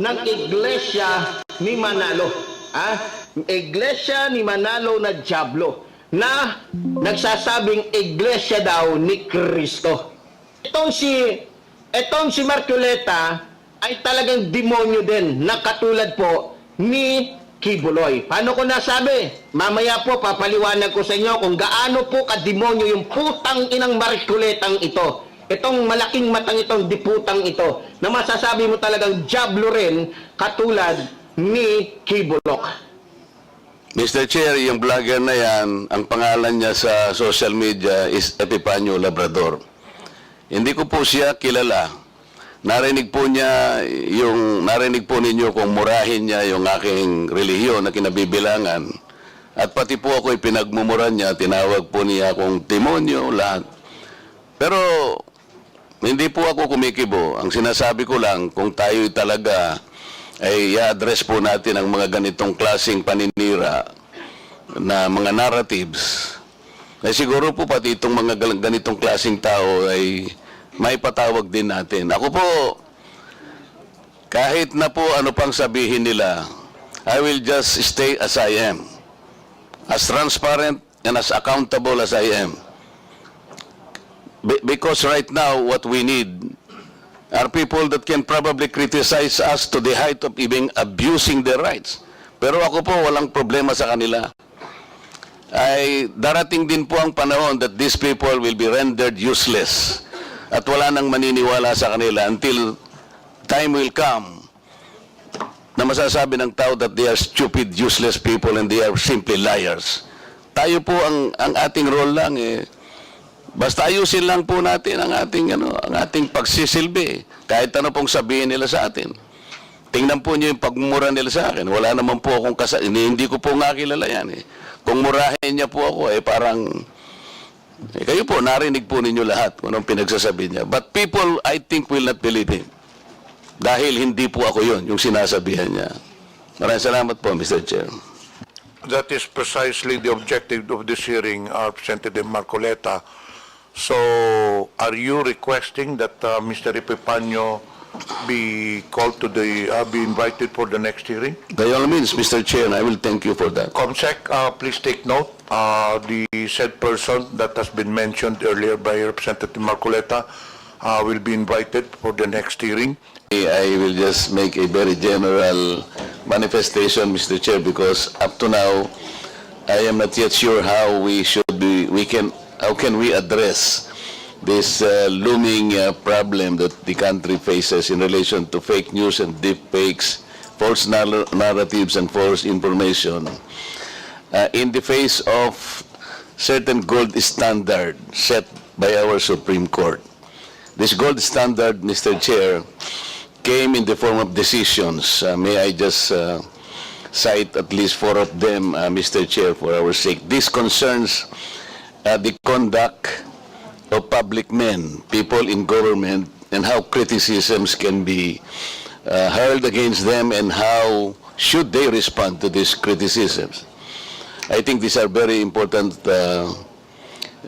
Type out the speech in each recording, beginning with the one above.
ng Iglesia ni Manalo. Iglesia ni Manalo na Diablo na nagsasabing iglesia daw ni Kristo. Itong si Marcoleta ay talagang demonyo din na katulad po ni Kibuloy. Paano ko nasabi? Mamaya po papaliwanag ko sa inyo kung gaano po kademonyo yung putang inang Marcoletang ito. Itong malaking matang itong diputang ito na masasabi mo talagang diablo rin katulad ni Kibulok. Mr. Chair, yung vlogger na yan, ang pangalan niya sa social media is Epifanio Labrador. Hindi ko po siya kilala. Narinig po ninyo kung murahin niya yung aking relihiyon na kinabibilangan. At pati po ako pinagmumura niya, tinawag po niya akong demonyo, lahat. Pero hindi po ako kumikibo. Ang sinasabi ko lang, kung tayo talaga ay i-address po natin ang mga ganitong klaseng paninira na mga narratives, ay siguro po pati itong mga ganitong klaseng tao ay may patawag din natin. Ako po, kahit na po ano pang sabihin nila, I will just stay as I am. As transparent and as accountable as I am. Because right now, what we need are people that can probably criticize us to the height of even abusing their rights. Pero ako po, walang problema sa kanila. Ay darating din po ang panahon that these people will be rendered useless. At wala nang maniniwala sa kanila until time will come na masasabi ng tao that they are stupid, useless people and they are simply liars. Tayo po ang ating role lang basta ayusin lang po natin ang ating pagsisilbi. Kahit ano pong sabihin nila sa atin. Tingnan po niyo yung pagmumura nila sa akin. Wala naman po akong hindi ko po nga kilala yan Kung murahin niya po ako parang kayo po, narinig po ninyo lahat kung anong pinagsasabi niya. But people, I think, will not believe him. Dahil hindi po ako yon yung sinasabihan niya. Maraming salamat po, Mr. Chair. That is precisely the objective of this hearing, Representative Marcoleta. So, are you requesting that Mr. Epifanio be called to be invited for the next hearing? By all means, Mr. Chair, I will thank you for that. Comsec, please take note. The said person that has been mentioned earlier by Representative Marcoleta will be invited for the next hearing. I will just make a very general manifestation, Mr. Chair, because up to now, I am not yet sure how how can we address this looming problem that the country faces in relation to fake news and deep fakes, false narratives and false information in the face of certain gold standard set by our Supreme Court. This gold standard, Mr. Chair, came in the form of decisions. May I just cite at least 4 of them, Mr. Chair, for our sake. This concerns the conduct of public men, people in government, and how criticisms can be hurled against them and how should they respond to these criticisms. I think these are very important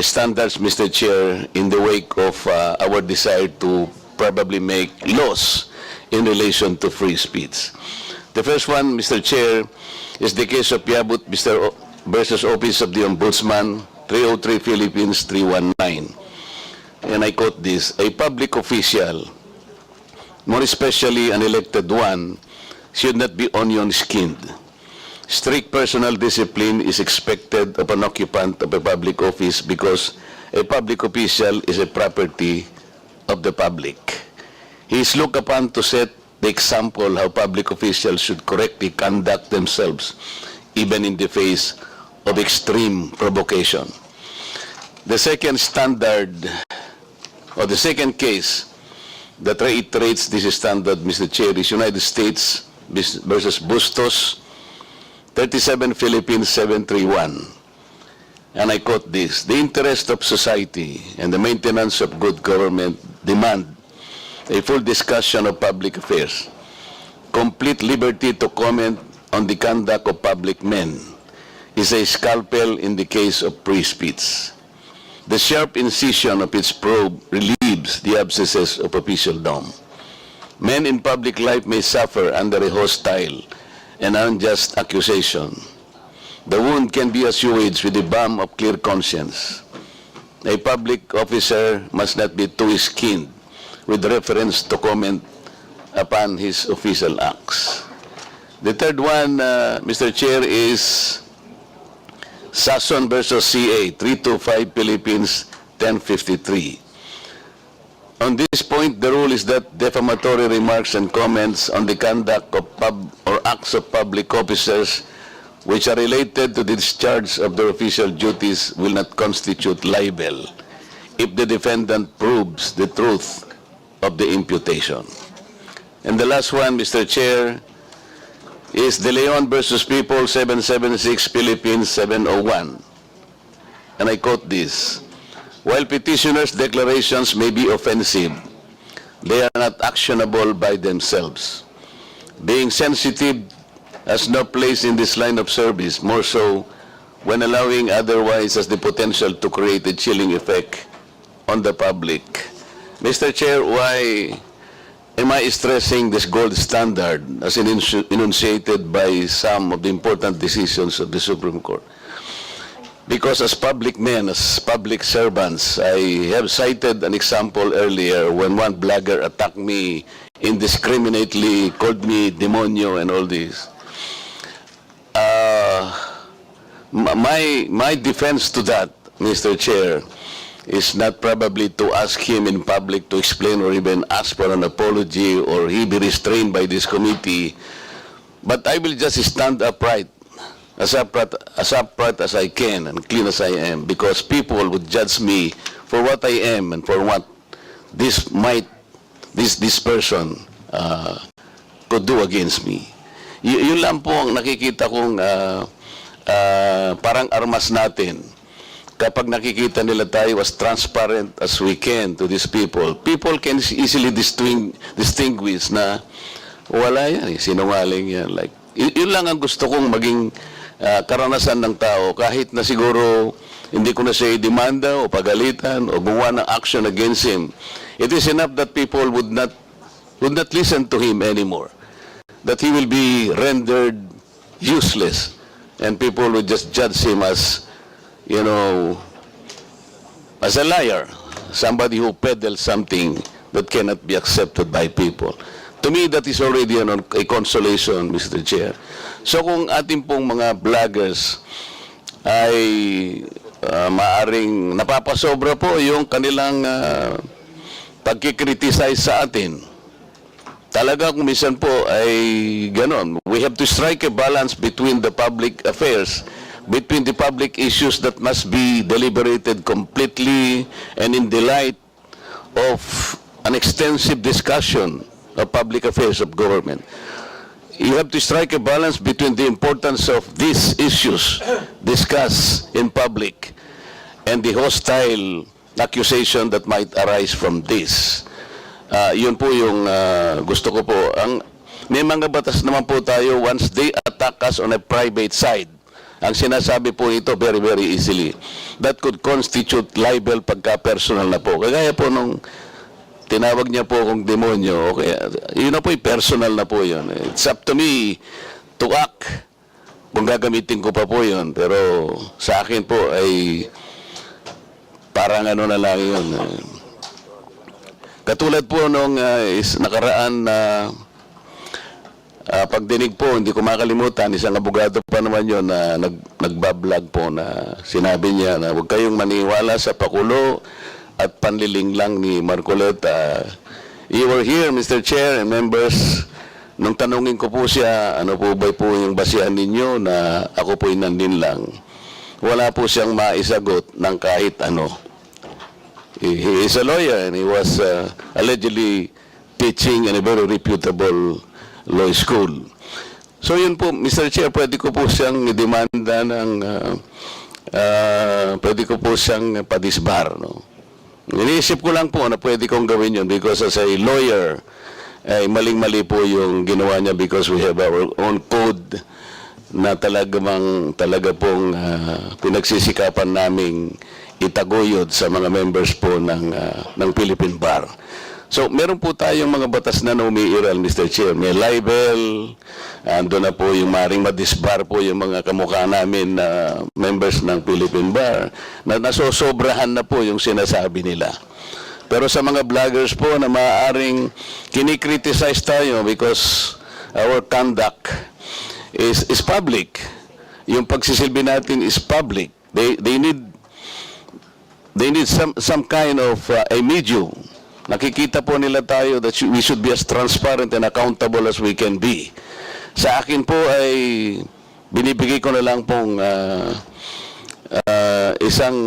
standards, Mr. Chair, in the wake of our desire to probably make laws in relation to free speech. The first one, Mr. Chair, is the case of Piabut versus Office of the Ombudsman, 303 Philippines 319. And I quote this: a public official, more especially an elected one, should not be onion-skinned. Strict personal discipline is expected of an occupant of a public office because a public official is a property of the public. He is looked upon to set the example how public officials should correctly conduct themselves, even in the face of extreme provocation. The second standard, or the second case that reiterates this standard, Mr. Chair, is United States versus Bustos, 37 Philippines 731. And I quote this: the interest of society and the maintenance of good government demand a full discussion of public affairs, complete liberty to comment on the conduct of public men is a scalpel in the case of free speech. The sharp incision of its probe relieves the abscesses of officialdom. Men in public life may suffer under a hostile and unjust accusation. The wound can be assuaged with the balm of clear conscience. A public officer must not be too-skinned with reference to comment upon his official acts. The third one, Mr. Chair, is Sason versus CA, 325 Philippines, 1053. On this point, the rule is that defamatory remarks and comments on the conduct of acts of public officers which are related to the discharge of their official duties will not constitute libel if the defendant proves the truth of the imputation. And the last one, Mr. Chair, is De Leon versus People, 776 Philippines, 701. And I quote this: while petitioners' declarations may be offensive, they are not actionable by themselves. Being sensitive has no place in this line of service, more so when allowing otherwise has the potential to create a chilling effect on the public. Mr. Chair, why am I stressing this gold standard as enunciated by some of the important decisions of the Supreme Court? Because as public men, as public servants, I have cited an example earlier when one blogger attacked me indiscriminately, called me demonyo and all this. My defense to that, Mr. Chair, is not probably to ask him in public to explain or even ask for an apology or he be restrained by this committee, but I will just stand upright, as upright as I can and clean as I am, because people would judge me for what I am and for what this person could do against me. Yun lang po ang nakikita kong parang armas natin. Kapag nakikita nila tayo as transparent as we can to these people, people can easily distinguish na wala yan, sinungaling yan. Like, yun lang ang gusto kong maging karanasan ng tao, kahit na siguro hindi ko na siya demanda o pagalitan o gumawa ng action against him. It is enough that people would not listen to him anymore. That he will be rendered useless and people would just judge him as, you know, as a liar, somebody who peddles something that cannot be accepted by people. To me, that is already a consolation, Mr. Chair. So kung ating pong mga vloggers ay maaring napapasobra po yung kanilang pagkikriticize sa atin, talaga kung minsan po ay ganon. We have to strike a balance between the public affairs, between the public issues that must be deliberated completely and in the light of an extensive discussion of public affairs of government. You have to strike a balance between the importance of these issues discussed in public and the hostile accusation that might arise from this. Yun po yung gusto ko po. May mga batas naman po tayo, once they attack us on a private side, ang sinasabi po ito very, very easily, that could constitute libel pagka-personal na po. Kagaya po nung tinawag niya po akong demonyo, okay, yun na po, personal na po yun. It's up to me to act kung gagamitin ko pa po yun. Pero sa akin po ay parang ano na lang yun. Katulad po nung nakaraan na pagdinig po, hindi ko makalimutan, isang abogado pa naman yun na nagbablog po na sinabi niya na huwag kayong maniwala sa pakulo at panliling lang ni Marcoleta. You were here, Mr. Chair and members, nung tanungin ko po siya, ano po ba po yung basihan ninyo na ako po'y nandin lang. Wala po siyang maisagot ng kahit ano. He is a lawyer and he was allegedly teaching in a very reputable law school. So yun po, Mr. Chair, pwede ko po siyang demanda ng, pwede ko po siyang padisbar, no? Iniisip ko lang po na pwede kong gawin yun because as a lawyer, ay maling-mali po yung ginawa niya because we have our own code na talaga pong pinagsisikapan naming itaguyod sa mga members po ng Philippine Bar. So, meron po tayong mga batas na umiiral, Mr. Chair. May libel, ando na po yung maring madisbar po yung mga kamukha namin na members ng Philippine Bar, na nasosobrahan na po yung sinasabi nila. Pero sa mga vloggers po na maaaring kinikriticize tayo because our conduct is public. Yung pagsisilbi natin is public. They need some kind of a medium. Nakikita po nila tayo that we should be as transparent and accountable as we can be. Sa akin po ay binibigay ko na lang pong isang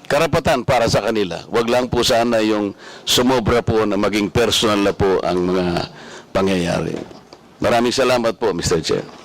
karapatan para sa kanila. Wag lang po sana yung sumobra po na maging personal na po ang mga pangyayari. Maraming salamat po, Mr. Chair.